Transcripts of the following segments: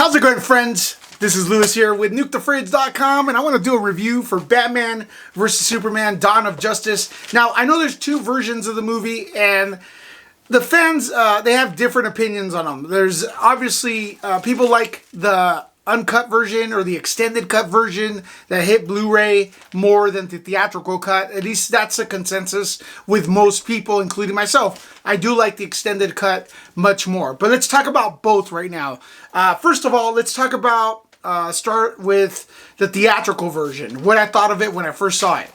How's it going, friends? This is Lewis here with NukeTheFridge.com, and I want to do a review for Batman vs. Superman: Dawn of Justice. Now, I know there's two versions of the movie, and the fans, they have different opinions on them. There's obviously people like the uncut version or the extended cut version that hit Blu-ray more than the theatrical cut. At least that's a consensus with most people, including myself. I do like the extended cut much more. But let's talk about both right now. First of all, let's talk about, start with the theatrical version. What I thought of it when I first saw it.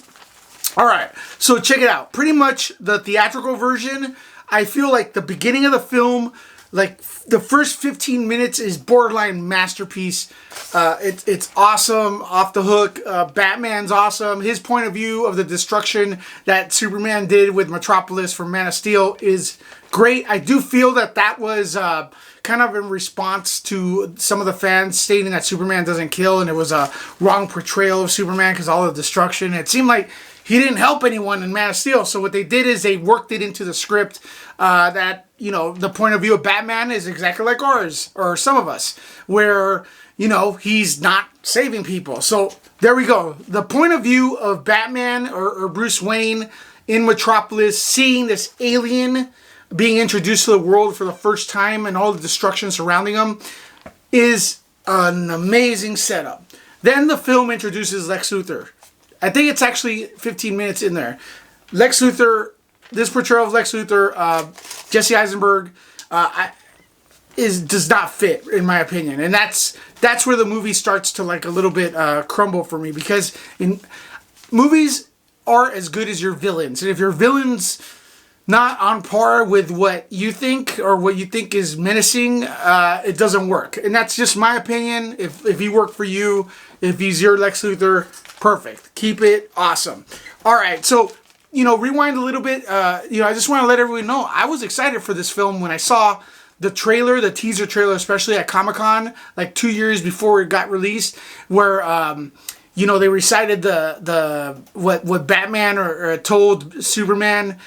Alright, so check it out. Pretty much the theatrical version, I feel like the beginning of the film, like the first 15 minutes is borderline masterpiece. It's awesome, off the hook. Batman's awesome. His point of view of the destruction that Superman did with Metropolis from Man of Steel is great. I do feel that that was kind of in response to some of the fans stating that Superman doesn't kill, and it was a wrong portrayal of Superman because all the destruction. It seemed like he didn't help anyone in Man of Steel. So what they did is they worked it into the script that, you know, the point of view of Batman is exactly like ours, or some of us, where, you know, he's not saving people. So there we go. The point of view of Batman or Bruce Wayne in Metropolis, seeing this alien being introduced to the world for the first time and all the destruction surrounding him is an amazing setup. Then the film introduces Lex Luthor. I think it's actually 15 minutes in there. Lex Luthor, this portrayal of Lex Luthor, Jesse Eisenberg, does not fit, in my opinion. And that's where the movie starts to like a little bit crumble for me, because movies are as good as your villains. And if your villain's not on par with what you think or what you think is menacing, it doesn't work. And that's just my opinion. If he worked for you, if he's your Lex Luthor, perfect. Keep it awesome. All right, so, you know, rewind a little bit. You know, I just want to let everyone know I was excited for this film when I saw the trailer, the teaser trailer, especially at Comic-Con, like 2 years before it got released, where you know, they recited what Batman or told Superman,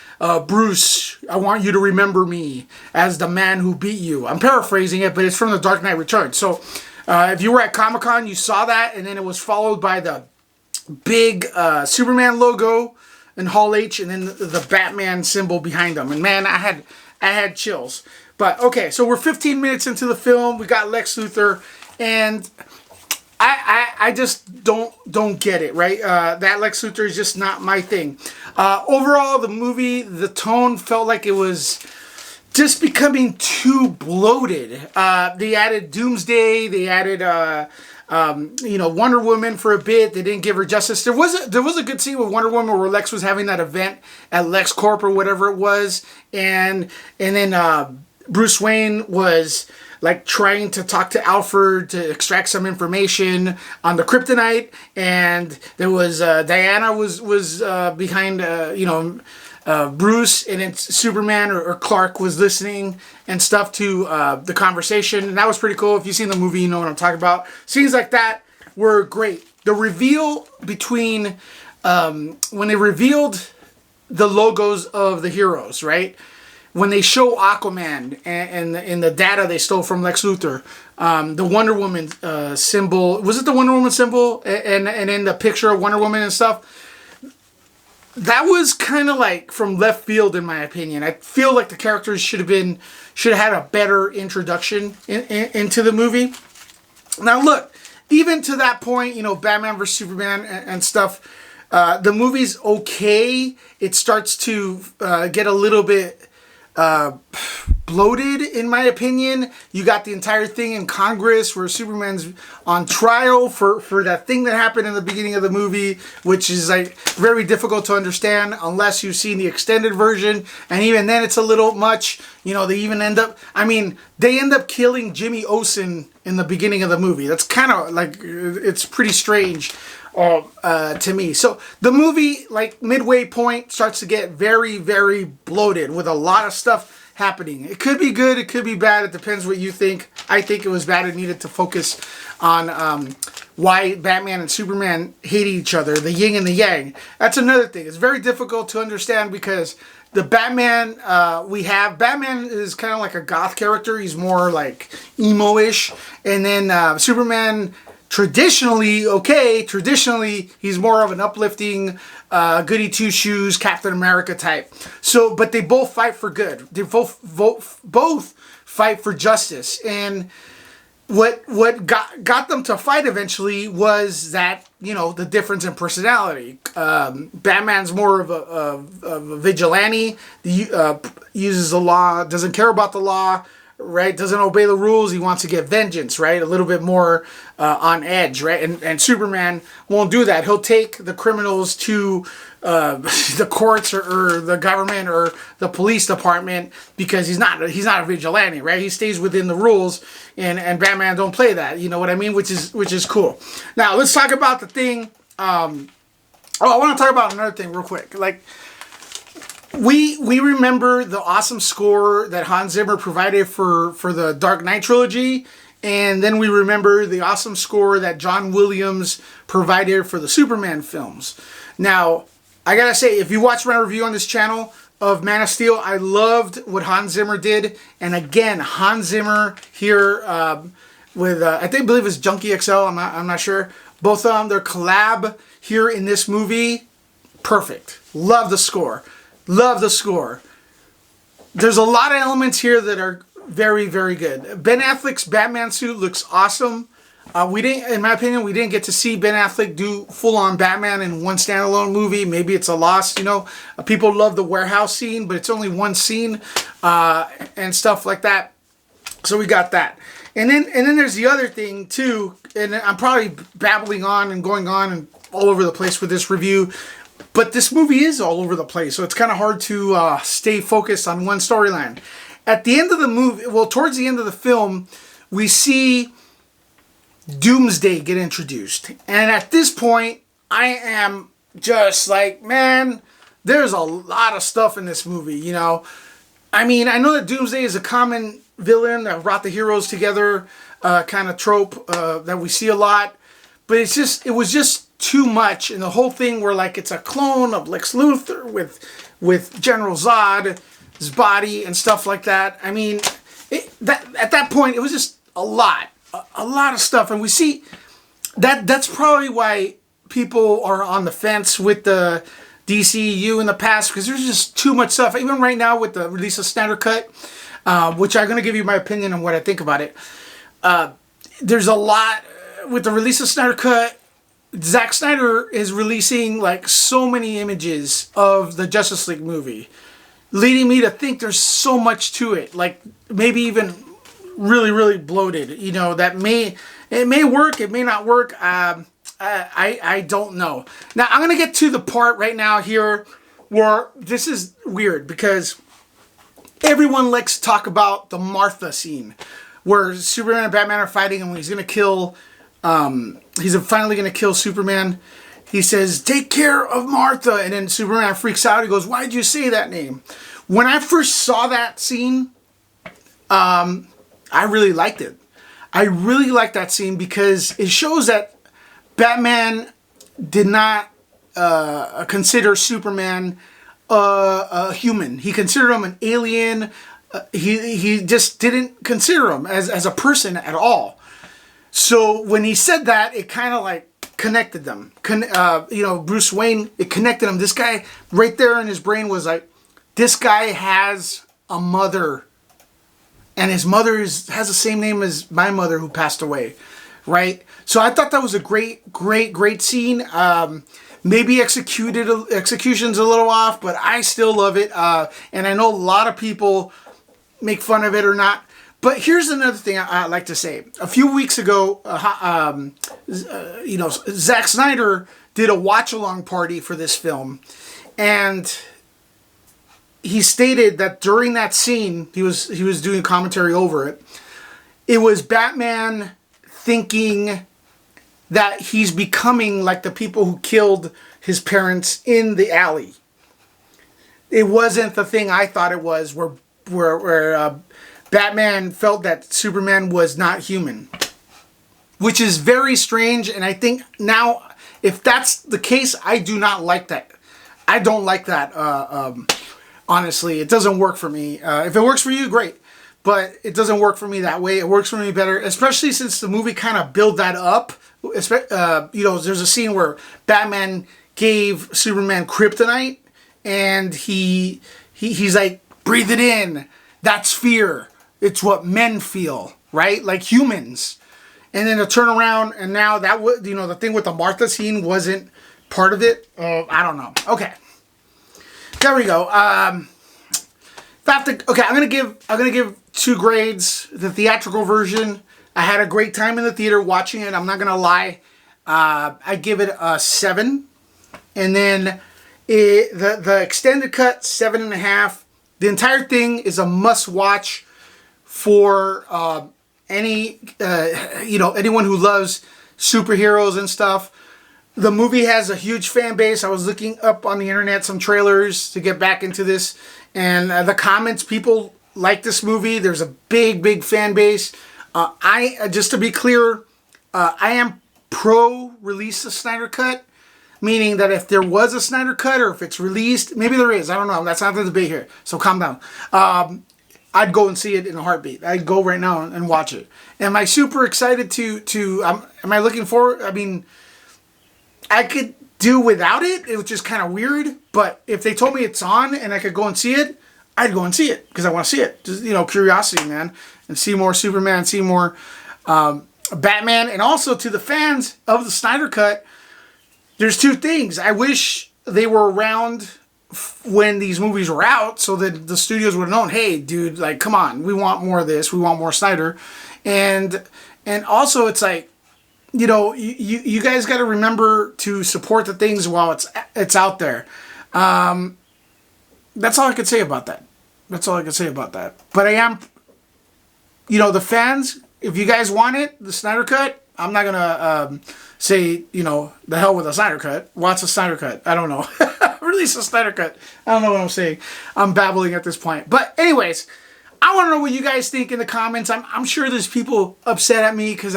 Bruce, I want you to remember me as the man who beat you. I'm paraphrasing it, but it's from The Dark Knight Returns. So if you were at Comic-Con, you saw that, and then it was followed by the big Superman logo in Hall H, and then the Batman symbol behind them. And man, I had chills. But okay, so we're 15 minutes into the film. We got Lex Luthor, and I just don't get it, right? That Lex Luthor is just not my thing. Overall, the movie, the tone felt like it was just becoming too bloated. They added Doomsday. They added you know, Wonder Woman for a bit. They didn't give her justice. There was a good scene with Wonder Woman where Lex was having that event at LexCorp or whatever it was, and then Bruce Wayne was like trying to talk to Alfred to extract some information on the kryptonite, and there was Diana was behind you know, Bruce, and then Superman or Clark was listening and stuff to the conversation, and that was pretty cool. If you've seen the movie, you know what I'm talking about. Scenes like that were great. The reveal between when they revealed the logos of the heroes, right? When they show Aquaman and the data they stole from Lex Luthor, the Wonder Woman symbol, was it the Wonder Woman symbol? And in the picture of Wonder Woman and stuff, that was kind of like from left field, in my opinion. I feel like the characters should have had a better introduction into the movie. Now look, even to that point, you know, Batman vs. Superman and stuff, the movie's okay. It starts to get a little bit bloated, in my opinion. You got the entire thing in Congress where Superman's on trial for that thing that happened in the beginning of the movie, which is like very difficult to understand unless you've seen the extended version, and even then it's a little much. You know, they even end up killing Jimmy Olsen in the beginning of the movie. That's kind of like, it's pretty strange to me. So the movie, like midway point, starts to get very, very bloated with a lot of stuff happening. It could be good, it could be bad, it depends what you think. I think it was bad. It needed to focus on why Batman and Superman hate each other, the yin and the yang. That's another thing. It's very difficult to understand because the Batman we have, Batman is kind of like a goth character. He's more like emo-ish. And then Superman, traditionally, he's more of an uplifting, goody two-shoes, Captain America type. So, but they both fight for good. They both fight for justice. And what got them to fight eventually was that, you know, the difference in personality. Batman's more of a vigilante, uses the law, doesn't care about the law, right? Doesn't obey the rules. He wants to get vengeance, right? A little bit more on edge, right? And Superman won't do that. He'll take the criminals to the courts or the government or the police department because he's not a vigilante, right? He stays within the rules, and Batman don't play that. You know what I mean? Which is cool. Now let's talk about the thing. I want to talk about another thing real quick. Like, we remember the awesome score that Hans Zimmer provided for the Dark Knight trilogy, and then we remember the awesome score that John Williams provided for the Superman films. Now, I gotta say, if you watch my review on this channel of Man of Steel, I loved what Hans Zimmer did. And again, Hans Zimmer here with I believe it's Junkie XL. I'm not sure. Both of them, their collab here in this movie, perfect. Love the score. Love the score. There's a lot of elements here that are very, very good. Ben Affleck's Batman suit looks awesome. In my opinion, we didn't get to see Ben Affleck do full-on Batman in one standalone movie. Maybe it's a loss, you know. People love the warehouse scene, but it's only one scene and stuff like that. So we got that. And then there's the other thing too, and I'm probably babbling on and going on and all over the place with this review, but this movie is all over the place, so it's kind of hard to stay focused on one storyline. At the end of the movie, well, towards the end of the film, we see Doomsday get introduced. And at this point, I am just like, man, there's a lot of stuff in this movie, you know. I mean, I know that Doomsday is a common villain that brought the heroes together kind of trope that we see a lot. But it was just too much. And the whole thing where, like, it's a clone of Lex Luthor with General Zod's body and stuff like that. I mean, at that point, it was just a lot of stuff. And we see that's probably why people are on the fence with the DCU in the past, because there's just too much stuff. Even right now with the release of Snyder Cut, which I'm going to give you my opinion on what I think about it. There's a lot with the release of Snyder Cut. Zack Snyder is releasing like so many images of the Justice League movie, leading me to think there's so much to it. Like maybe even really, really bloated. You know, it may work, it may not work. I don't know. Now I'm gonna get to the part right now here where this is weird, because everyone likes to talk about the Martha scene where Superman and Batman are fighting, and when he's gonna kill, he's finally gonna kill Superman. He says, "Take care of Martha," and then Superman freaks out. He goes, "Why'd you say that name?" When I first saw that scene, I really liked it. I really liked that scene because it shows that Batman did not consider Superman a human. He considered him an alien. He just didn't consider him as a person at all. So when he said that, it kind of like connected them. Bruce Wayne, it connected him. This guy right there in his brain was like, this guy has a mother. And his mother has the same name as my mother who passed away, right? So I thought that was a great scene. Maybe execution's a little off, but I still love it. And I know a lot of people make fun of it or not. But here's another thing I'd like to say. A few weeks ago, Zack Snyder did a watch-along party for this film, and he stated that during that scene, he was doing commentary over it. It was Batman thinking that he's becoming like the people who killed his parents in the alley. It wasn't the thing I thought it was, where Batman felt that Superman was not human, which is very strange. And I think now, if that's the case, I do not like that. I don't like that honestly. It doesn't work for me. If it works for you, great. But it doesn't work for me that way. It works for me better, especially since the movie kind of built that up. There's a scene where Batman gave Superman kryptonite, and he's like, breathe it in. That's fear. It's what men feel, right? Like humans. And then to turn around, and now that would, the thing with the Martha scene wasn't part of it. I don't know. Okay, there we go. I'm gonna give 2 grades. The theatrical version, I had a great time in the theater watching it. I'm not gonna lie. I give it a 7, and then the extended cut 7.5. The entire thing is a must watch for anyone who loves superheroes and stuff. The movie has a huge fan base. I was looking up on the internet some trailers to get back into this, and the comments, people like this movie. There's a big fan base. Just to be clear, I am pro release of Snyder Cut, meaning that if there was a Snyder Cut or if it's released, maybe there is, I don't know. That's not the debate here. So calm down. I'd go and see it in a heartbeat. I'd go right now and watch it. Am I super excited to am I looking forward? I mean, I could do without it. It was just kind of weird. But if they told me it's on and I could go and see it, I'd go and see it because I want to see it. Just, curiosity, man. And see more Superman, see more Batman. And also to the fans of the Snyder Cut, there's 2 things. I wish they were around when these movies were out so that the studios would have known, hey, dude, like, come on. We want more of this. We want more Snyder. And also it's like, you guys got to remember to support the things while it's out there. That's all I could say about that. But I am, the fans, if you guys want it, the Snyder Cut, I'm not going to say, the hell with a Snyder Cut. Watch a Snyder Cut. I don't know. Release a Snyder Cut. I don't know what I'm saying. I'm babbling at this point. But anyways, I want to know what you guys think in the comments. I'm sure there's people upset at me because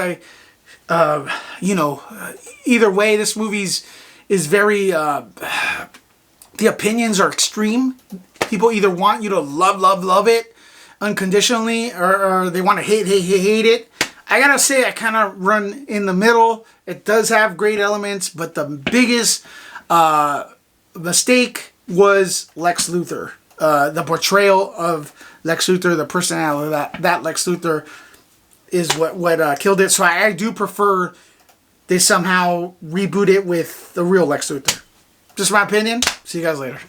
either way, this movie's is very, the opinions are extreme. People either want you to love it unconditionally, or they want to hate it. I gotta say, I kind of run in the middle. It does have great elements, but the biggest mistake was Lex Luthor. The portrayal of Lex Luthor, the personality that Lex Luthor is what killed it. So I do prefer they somehow reboot it with the real Lex Luthor. Just my opinion. See you guys later.